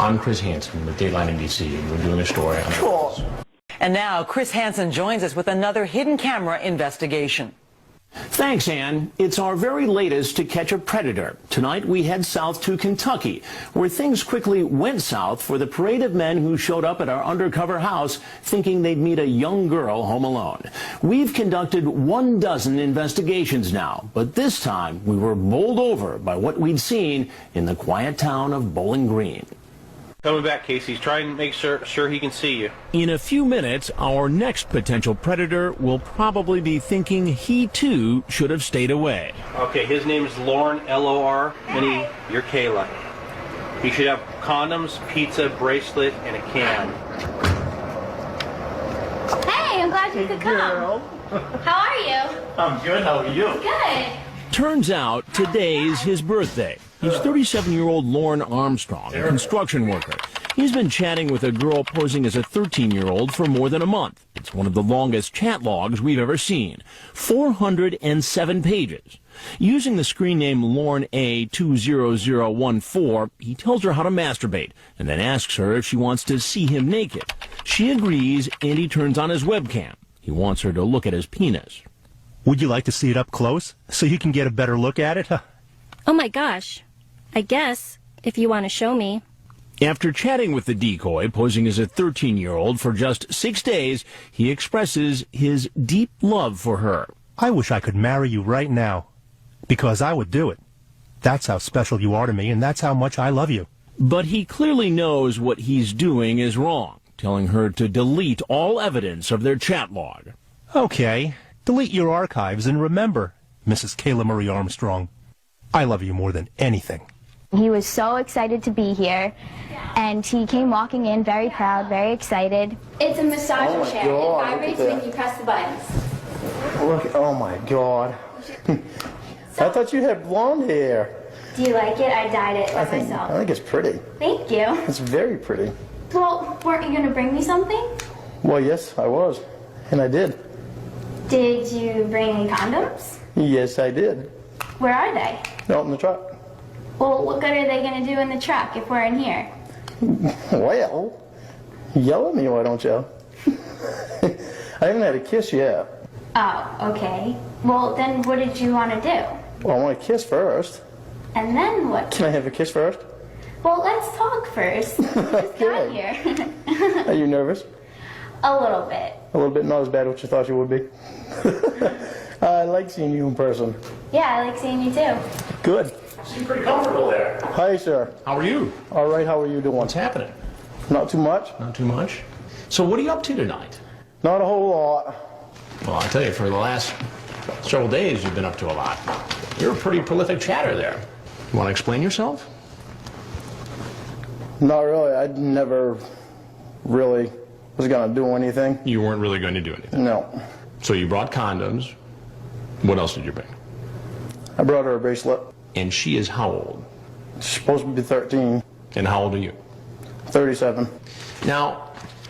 I'm Chris Hansen with Dateline NBC, and we're doing a story on Cool. And now Chris Hansen joins us with another hidden camera investigation. Thanks, Ann. It's our very latest To Catch a Predator. Tonight we head south to Kentucky, where things quickly went south for the parade of men who showed up at our undercover house thinking they'd meet a young girl home alone. We've conducted 12 investigations now, but this time we were bowled over by what we'd seen in the quiet town of Bowling Green. Coming back, Casey. Try and make sure he can see you. In a few minutes, our next potential predator will probably be thinking he too should have stayed away. Okay, his name is Lorne, L-O-R, and you're Kayla. He should have condoms, pizza, bracelet, and a can. Hey, I'm glad you could come. How are you? I'm good. How are you? Good. Turns out today's his birthday. He's 37-year-old Lorne Armstrong, a construction worker. He's been chatting with a girl posing as a 13-year-old for more than a month. It's one of the longest chat logs we've ever seen, 407 pages. Using the screen name Lorne A20014, he tells her how to masturbate and then asks her if she wants to see him naked. She agrees, and he turns on his webcam. He wants her to look at his penis. Would you like to see it up close so you can get a better look at it? Oh my gosh. I guess, if you want to show me. After chatting with the decoy, posing as a 13-year-old for just 6 days, he expresses his deep love for her. I wish I could marry you right now, because I would do it. That's how special you are to me, and that's how much I love you. But he clearly knows what he's doing is wrong, telling her to delete all evidence of their chat log. Okay, delete your archives, and remember, Mrs. Kayla Marie Armstrong, I love you more than anything. He was so excited to be here, and he came walking in very proud, very excited. It's a massager chair. It vibrates when you press the buttons. Look, oh my God. I thought you had blonde hair. Do you like it? I dyed it myself. I think it's pretty. Thank you. It's very pretty. Well, weren't you going to bring me something? Well, yes, I was. And I did. Did you bring any condoms? Yes, I did. Where are they? Out in the truck. Well, what good are they going to do in the truck if we're in here? Well, yell at me, why don't you? I haven't had a kiss yet. Oh, okay. Well, then what did you want to do? Well, I want a kiss first. And then what? Can I have a kiss first? Well, let's talk first. We just got here. Are you nervous? A little bit. A little bit, not as bad as you thought you would be. I like seeing you in person. Yeah, I like seeing you too. Good. Seem pretty comfortable there. Hi, sir. How are you? All right, how are you doing? What's happening? Not too much. Not too much. So what are you up to tonight? Not a whole lot. Well, I'll tell you, for the last several days, you've been up to a lot. You're a pretty prolific chatter there. You want to explain yourself? Not really. I never really was going to do anything. You weren't really going to do anything. No. So you brought condoms. What else did you bring? I brought her a bracelet. And she is how old? She's supposed to be 13. And how old are you? 37. Now,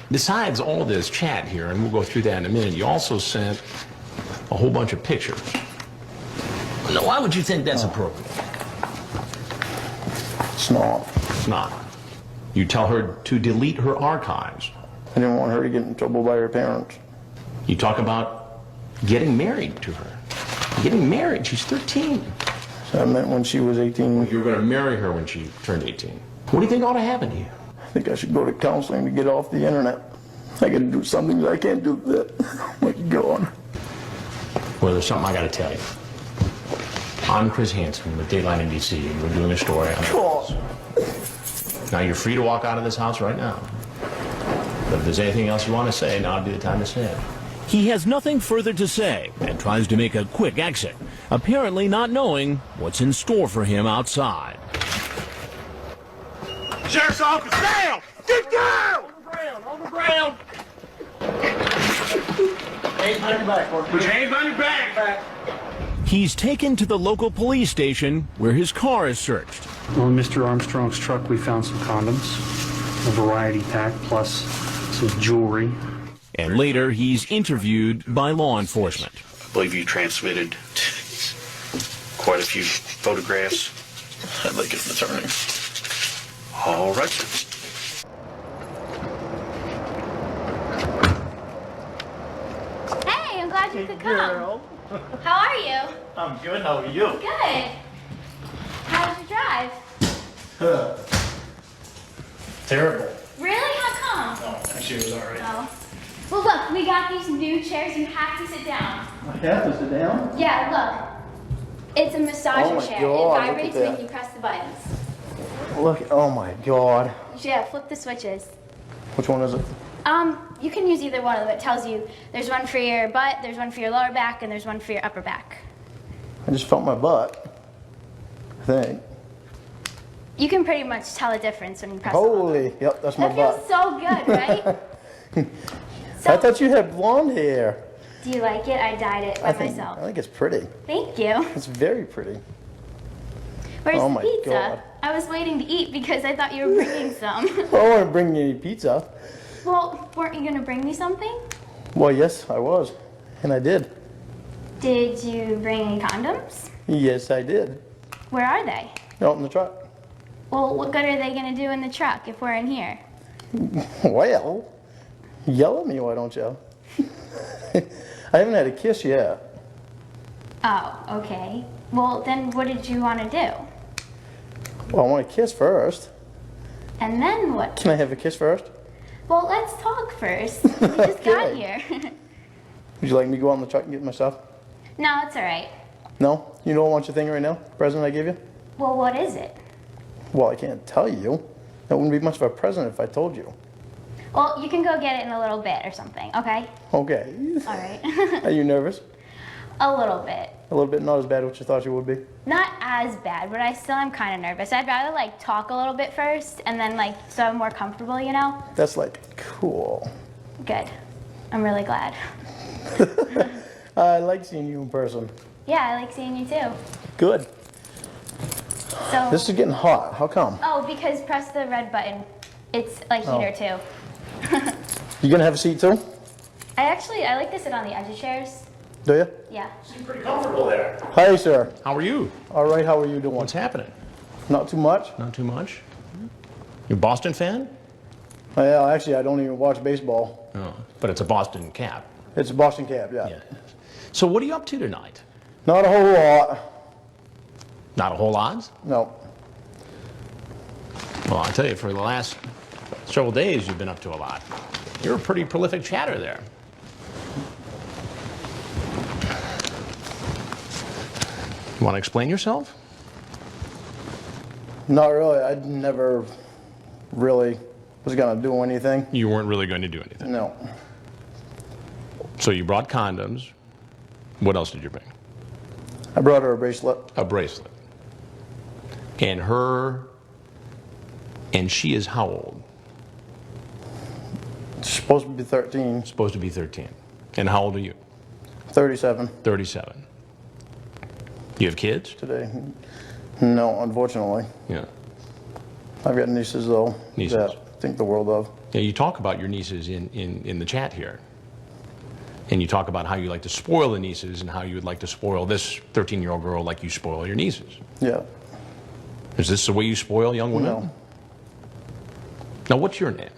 besides all this chat here, and we'll go through that in a minute, you also sent a whole bunch of pictures. Now, why would you think that's appropriate? It's not. It's not. You tell her to delete her archives. I didn't want her to get in trouble by her parents. You talk about getting married to her. Getting married? She's 13. So I meant when she was 18. You were going to marry her when she turned 18. What do you think ought to happen to you? I think I should go to counseling to get off the internet. I got to do something that I can't do that. Oh my God. Well, there's something I got to tell you. I'm Chris Hansen with Dateline NBC, and we're doing a story on this. Now, you're free to walk out of this house right now. But if there's anything else you want to say, now would be the time to say it. He has nothing further to say and tries to make a quick exit, apparently not knowing what's in store for him outside. Sheriff's office, down! Get down! On the ground! Hands behind your back, Lord. Put your hands behind your back. He's taken to the local police station where his car is searched. On Mr. Armstrong's truck, we found some condoms, a variety pack, plus some jewelry. And later, he's interviewed by law enforcement. I believe you transmitted quite a few photographs. I'd like an attorney. All right. glad you could come. How are you? I'm good. How are you? Good. How was your drive? Terrible. Really? How come? Oh, actually, it was all right. Oh. Well, look, we got these new chairs. You have to sit down. I have to sit down? Yeah, look. It's a massager Oh my chair. God, It look vibrates at that. when you press the buttons. Look, oh my God. Yeah, flip the switches. Which one is it? You can use either one of them. It tells you there's one for your butt, there's one for your lower back, and there's one for your upper back. I just felt my butt. I think. You can pretty much tell a difference when you press the Holy, yep, that's my That butt. feels so good, right? I thought you had blonde hair. Do you like it? I dyed it by myself. I think it's pretty. Thank you. It's very pretty. Where's Oh the my pizza? God. I was waiting to eat because I thought you were bringing some. I don't want to bring you any pizza. Well, weren't you going to bring me something? Well, yes, I was. And I did. Did you bring any condoms? Yes, I did. Where are they? Out in the truck. Well, what good are they going to do in the truck if we're in here? Well, yell at me, why don't you? I haven't had a kiss yet. Oh, okay. Well, then what did you want to do? Well, I want a kiss first. And then what? Can I have a kiss first? Well, let's talk first. We just got Okay. here. Would you like me to go out in the truck and get my stuff? No, it's all right. No? You don't want your thing right now? Present I gave you? Well, what is it? Well, I can't tell you. That wouldn't be much of a present if I told you. Well, you can go get it in a little bit or something, okay? Okay. All right. Are you nervous? A little bit. A little bit, not as bad as you thought you would be? Not as bad, but I still am kind of nervous. I'd rather like talk a little bit first and then like so I'm more comfortable, you know? That's like cool. Good. I'm really glad. I like seeing you in person. Yeah, I like seeing you too. Good. So, This is getting hot. How come? oh, because press the red button. It's a heater too. You gonna have a seat too? I like to sit on the edge of chairs. Do you? Yeah. Seem pretty comfortable there. Hi, sir. How are you? All right, how are you doing? What's happening? Not too much? Not too much? You a Boston fan? Yeah, actually, I don't even watch baseball. Oh, but it's a Boston cap. It's a Boston Cap, yeah. Yeah. So what are you up to tonight? Not a whole lot. Not a whole lot? No. Well, I tell you, for the last several days, you've been up to a lot. You're a pretty prolific chatter there. You want to explain yourself? Not really. I never really was gonna do anything. You weren't really going to do anything. No. So you brought condoms. What else did you bring? I brought her a bracelet. A bracelet. And she is how old? She's supposed to be 13. Supposed to be 13. And how old are you? 37 37. You have kids? today. No, unfortunately. Yeah. I've got nieces though. Nieces. That I think the world of. Yeah, you talk about your nieces in the chat here. And you talk about how you like to spoil the nieces and how you would like to spoil this 13-year-old girl like you spoil your nieces. Yeah. Is this the way you spoil young women? No. Now, what's your name?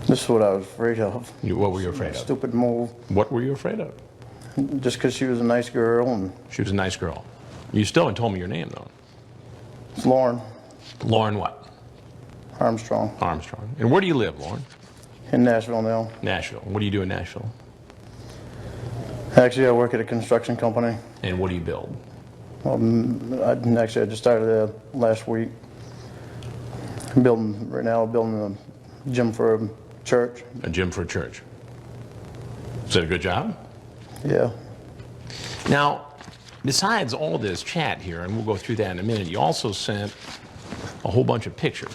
This is what I was afraid of. What were you afraid of? Stupid move. What were you afraid of? Just because she was a nice girl and She was a nice girl. You still haven't told me your name, though. it's Lorne Lorne what? Armstrong Armstrong. And where do you live, Lorne? in Nashville now. Nashville. What do you do in Nashville? Actually, I work at a construction company. And what do you build? Well, I just started there last week. I'm building a gym for a church. A gym for a church. Is that a good job? Yeah. Now, besides all this chat here, and we'll go through that in a minute, you also sent a whole bunch of pictures.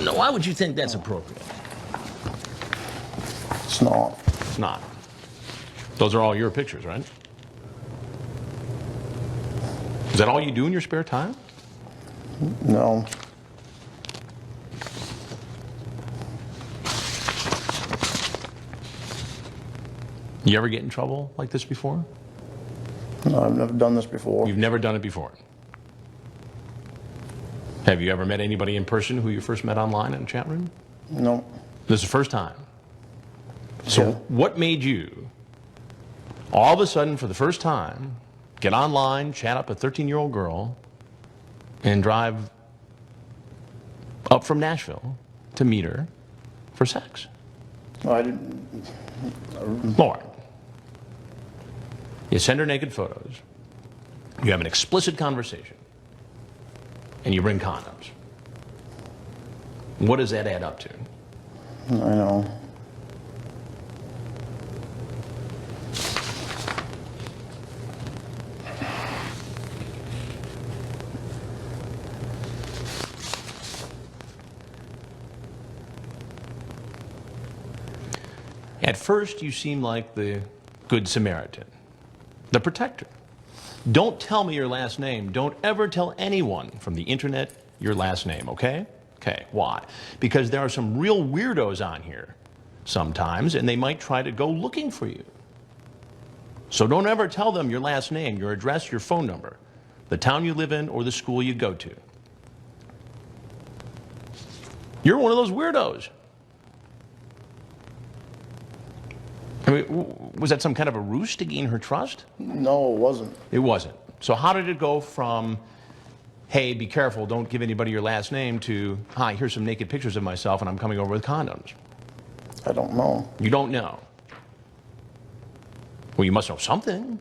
Now, why would you think that's appropriate? It's not. It's not. Those are all your pictures, right? Is that all you do in your spare time? No. You ever get in trouble like this before? No, I've never done this before. You've never done it before. Have you ever met anybody in person who you first met online in a chat room? No. This is the first time. So Yeah. what made you, all of a sudden, for the first time, get online, chat up a 13-year-old girl, and drive up from Nashville to meet her for sex? No, I didn't. Lorne, you send her naked photos, you have an explicit conversation, and you bring condoms. What does that add up to? I know. At first, you seem like the Good Samaritan, the protector. Don't tell me your last name. Don't ever tell anyone from the internet your last name, okay? Okay, why? Because there are some real weirdos on here sometimes, and they might try to go looking for you. So don't ever tell them your last name, your address, your phone number, the town you live in, or the school you go to. You're one of those weirdos. I mean, was that some kind of a ruse to gain her trust? No, it wasn't. It wasn't. So how did it go from, hey, be careful, don't give anybody your last name, to, hi, here's some naked pictures of myself and I'm coming over with condoms? I don't know. You don't know. Well, you must know something.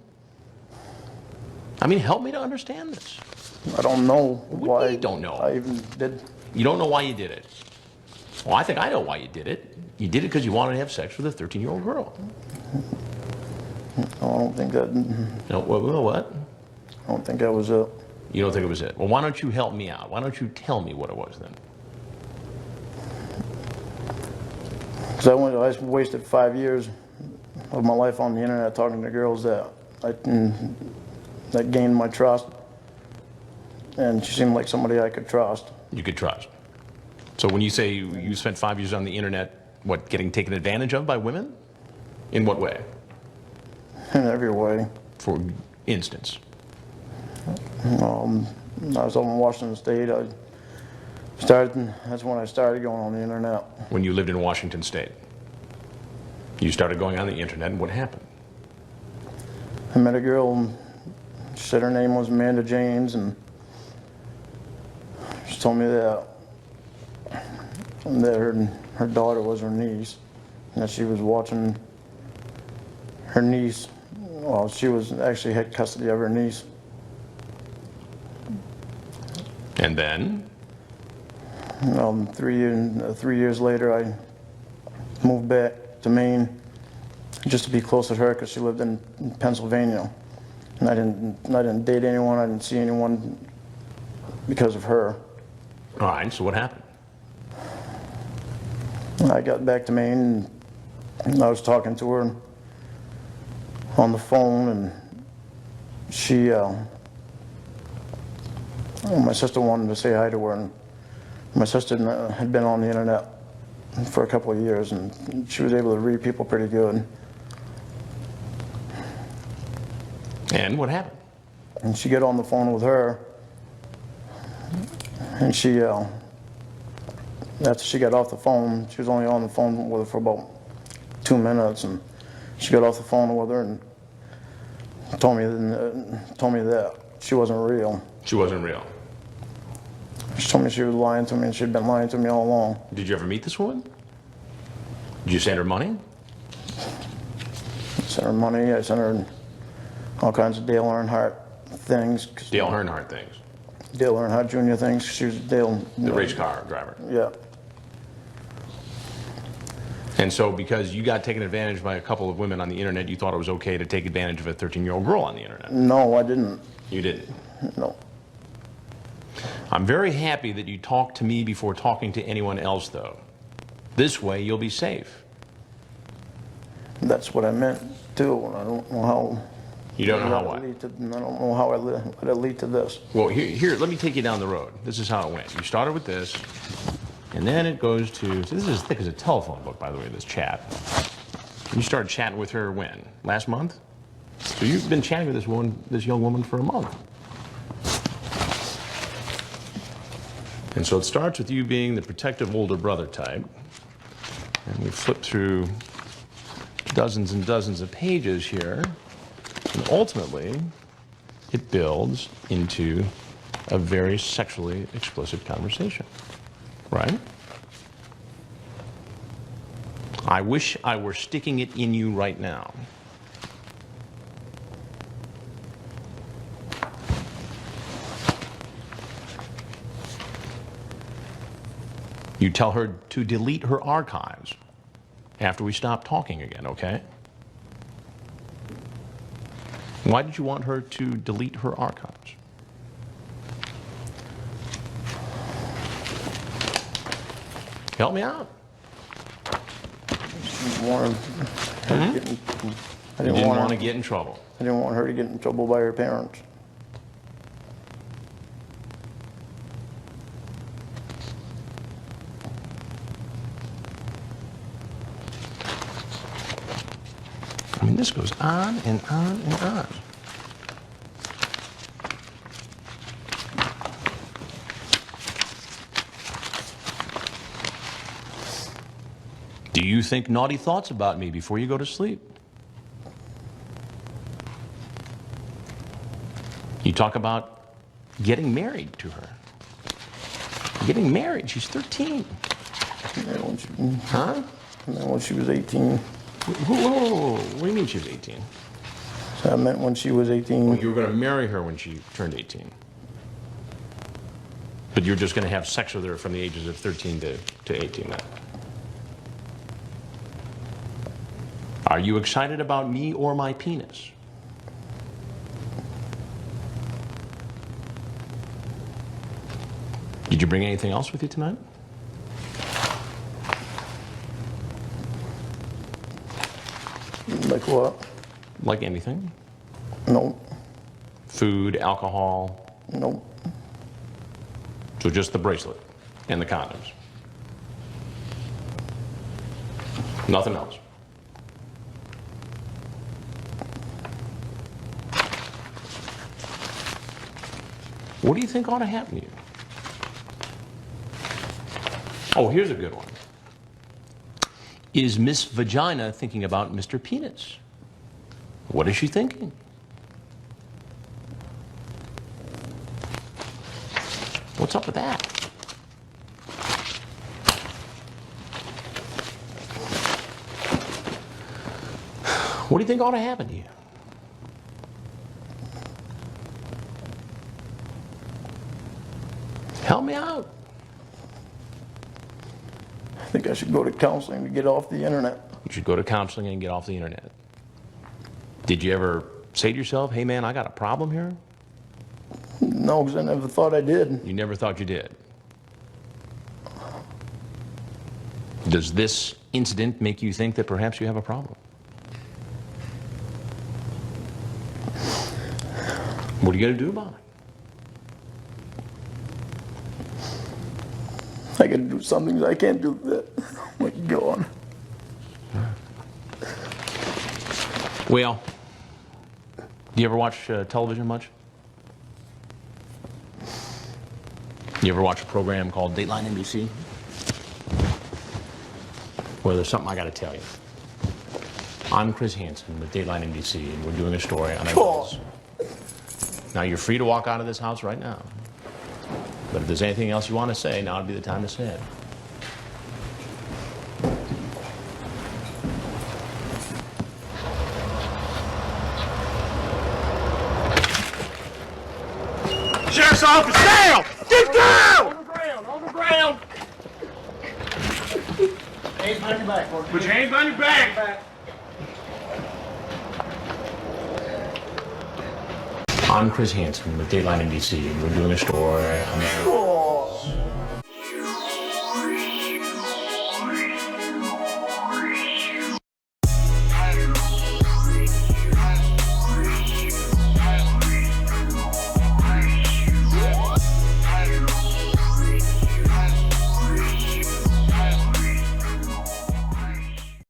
I mean, help me to understand this. I don't know why. You don't know. I even did. You don't know why you did it. Well, I think I know why you did it. You did it because you wanted to have sex with a 13-year-old girl. No, I don't think that. No, what? I don't think that was it. You don't think it was it? Well, why don't you help me out? Why don't you tell me what it was then? Because I wasted 5 years of my life on the internet talking to girls that gained my trust, and she seemed like somebody I could trust. You could trust. So when you say you spent 5 years on the internet, what, getting taken advantage of by women? In what way? In every way. For instance? I was up in Washington State. That's when I started going on the internet. When you lived in Washington State? You started going on the internet, and what happened? I met a girl, she said her name was Amanda James, and she told me that her daughter was her niece, and that she was watching her niece. Well, she was actually had custody of her niece. And then? 3 years later, I moved back to Maine just to be close to her because she lived in Pennsylvania, and I didn't date anyone. I didn't see anyone because of her. All right. So what happened? I got back to Maine, and I was talking to her on the phone, and she, my sister wanted to say hi to her, and my sister had been on the internet for a couple of years, and she was able to read people pretty good. And what happened? And she got on the phone with her, and she, after she got off the phone, she was only on the phone with her for about 2 minutes, and she got off the phone with her and told me that she wasn't real. She wasn't real. She told me she was lying to me, and she'd been lying to me all along. Did you ever meet this woman? Did you send her money? I sent her money. I sent her all kinds of Dale Earnhardt things. Dale Earnhardt things? Dale Earnhardt Jr. things. She was Dale. The race car driver? Yeah. And so because you got taken advantage by a couple of women on the internet, you thought it was okay to take advantage of a 13-year-old girl on the internet? No, I didn't. You didn't? No. I'm very happy that you talked to me before talking to anyone else, though. This way, you'll be safe. That's what I meant, too. I don't know how... You don't know how what? I don't know how it lead to this. Well, here, let me take you down the road. This is how it went. You started with this, and then it goes to... So this is as thick as a telephone book, by the way, this chat. You started chatting with her when? Last month? So you've been chatting with this young woman for a month. And so it starts with you being the protective older brother type. And we flip through dozens and dozens of pages here. And ultimately, it builds into a very sexually explicit conversation, right? I wish I were sticking it in you right now. You tell her to delete her archives after we stop talking again, okay? Why did you want her to delete her archives? Help me out. I didn't want to get in trouble. I didn't want her to get in trouble by her parents. I mean, this goes on and on and on. Do you think naughty thoughts about me before you go to sleep? You talk about getting married to her. Getting married, she's 13. Huh? And then when she was 18. Whoa. What do you mean she was 18? So I meant when she was 18. Well, you were going to marry her when she turned 18. But you're just going to have sex with her from the ages of 13 to 18 then. Are you excited about me or my penis? Did you bring anything else with you tonight? Like what? Like anything? No. Food, alcohol? No. So just the bracelet and the condoms? Nothing else? What do you think ought to happen to you? Oh, here's a good one. Is Miss Vagina thinking about Mr. Penis? What is she thinking? What's up with that? What do you think ought to happen to you? Help me out. I think I should go to counseling to get off the internet. You should go to counseling and get off the internet. Did you ever say to yourself, hey man, I got a problem here? No, because I never thought I did. You never thought you did. Does this incident make you think that perhaps you have a problem? What are you going to do about it? I got to do some things I can't do that. Like, go on. Well, do you ever watch television much? You ever watch a program called Dateline NBC? Well, there's something I got to tell you. I'm Chris Hansen with Dateline NBC, and we're doing a story on adults. Now, you're free to walk out of this house right now. But if there's anything else you want to say, now would be the time to say it. Sheriff's office, down! Get down! On the ground, on the ground! Hands behind your back. Put your hands behind your back. I'm Chris Hansen with Dateline NBC, and we're doing a story on